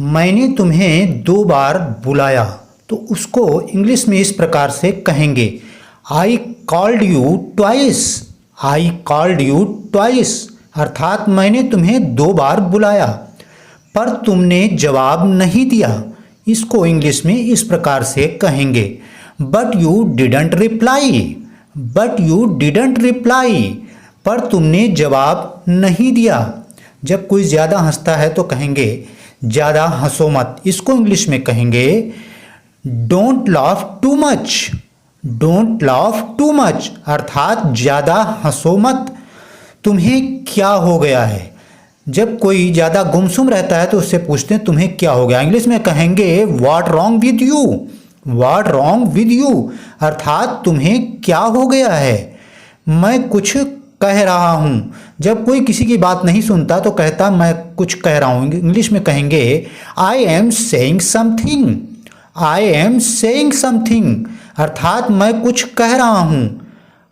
मैंने तुम्हें 2 बार बुलाया तो उसको इंग्लिश में इस प्रकार से कहेंगे, I called you twice. I called you twice अर्थात मैंने तुम्हें 2 बार बुलाया पर तुमने जवाब नहीं दिया। इसको इंग्लिश में इस प्रकार से कहेंगे, but you didn't reply. But you didn't reply पर तुमने जवाब नहीं दिया। जब कोई ज़्यादा हंसता है तो कहेंगे ज़्यादा हंसो मत। इसको इंग्लिश में कहेंगे don't laugh too much. Don't laugh too much अर्थात ज़्यादा हंसो मत। तुम्हें क्या हो गया है। जब कोई ज़्यादा गुमसुम रहता है तो उससे पूछते हैं तुम्हें क्या हो गया। इंग्लिश में कहेंगे what wrong with you. What wrong with you अर्थात तुम्हें क्या हो गया है। मैं कुछ कह रहा हूँ। जब कोई किसी की बात नहीं सुनता तो कहता मैं कुछ कह रहा हूँ। इंग्लिश में कहेंगे I am saying something. I am saying something अर्थात मैं कुछ कह रहा हूँ।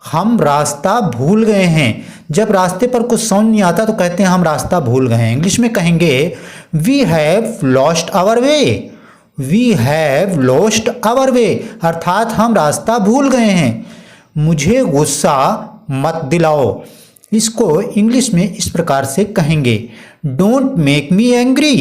हम रास्ता भूल गए हैं। जब रास्ते पर कुछ समझ नहीं आता तो कहते हैं हम रास्ता भूल गए हैं। इंग्लिश में कहेंगे we have lost our way. We have lost our way अर्थात हम रास्ता भूल गए हैं। मुझे गुस्सा मत दिलाओ। इसको इंग्लिश में इस प्रकार से कहेंगे don't make me angry.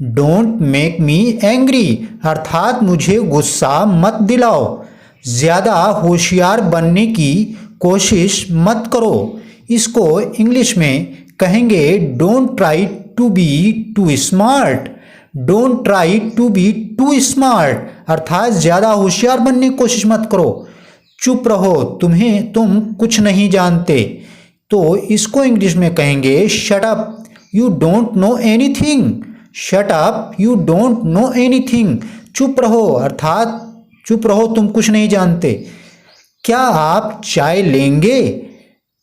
Don't make me angry अर्थात मुझे गुस्सा मत दिलाओ। ज़्यादा होशियार बनने की कोशिश मत करो। इसको इंग्लिश में कहेंगे don't try to be too smart. Don't try to be too smart अर्थात ज़्यादा होशियार बनने की कोशिश मत करो। चुप रहो, तुम कुछ नहीं जानते। तो इसको इंग्लिश में कहेंगे shut up you don't know anything. Shut up you don't know anything चुप रहो अर्थात चुप रहो, तुम कुछ नहीं जानते। क्या आप चाय लेंगे।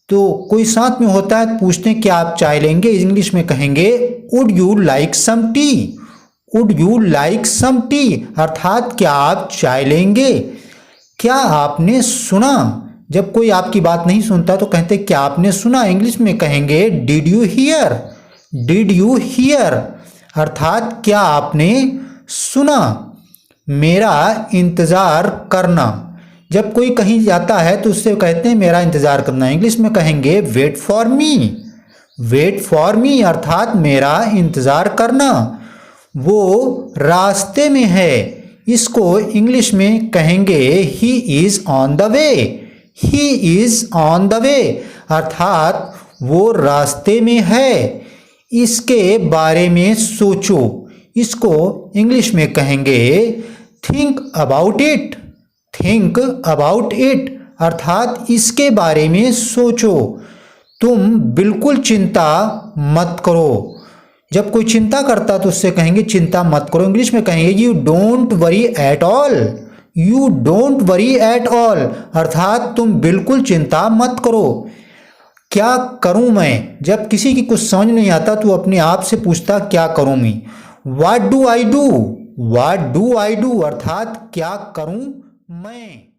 तो कोई साथ में होता है पूछते हैं क्या आप चाय लेंगे। इंग्लिश में कहेंगे would you like some tea. Would you like some tea अर्थात क्या आप चाय लेंगे। क्या आपने सुना। जब कोई आपकी बात नहीं सुनता तो कहते क्या आपने सुना। इंग्लिश में कहेंगे did you here. Did you here अर्थात क्या आपने सुना। मेरा इंतज़ार करना। जब कोई कहीं जाता है तो उससे कहते हैं मेरा इंतज़ार करना। इंग्लिश में कहेंगे wait for me. Wait for me अर्थात मेरा इंतज़ार करना। वो रास्ते में है। इसको इंग्लिश में कहेंगे he is on the way. He is on the way अर्थात वो रास्ते में है। इसके बारे में सोचो। इसको इंग्लिश में कहेंगे think about it. Think about it अर्थात इसके बारे में सोचो। तुम बिल्कुल चिंता मत करो। जब कोई चिंता करता तो उससे कहेंगे चिंता मत करो। इंग्लिश में कहेंगे you don't worry at all. You don't worry at all अर्थात तुम बिल्कुल चिंता मत करो। क्या करूं मैं। जब किसी की कुछ समझ नहीं आता तो अपने आप से पूछता क्या करूं मैं। What do I do. What do I do अर्थात क्या करूं मैं।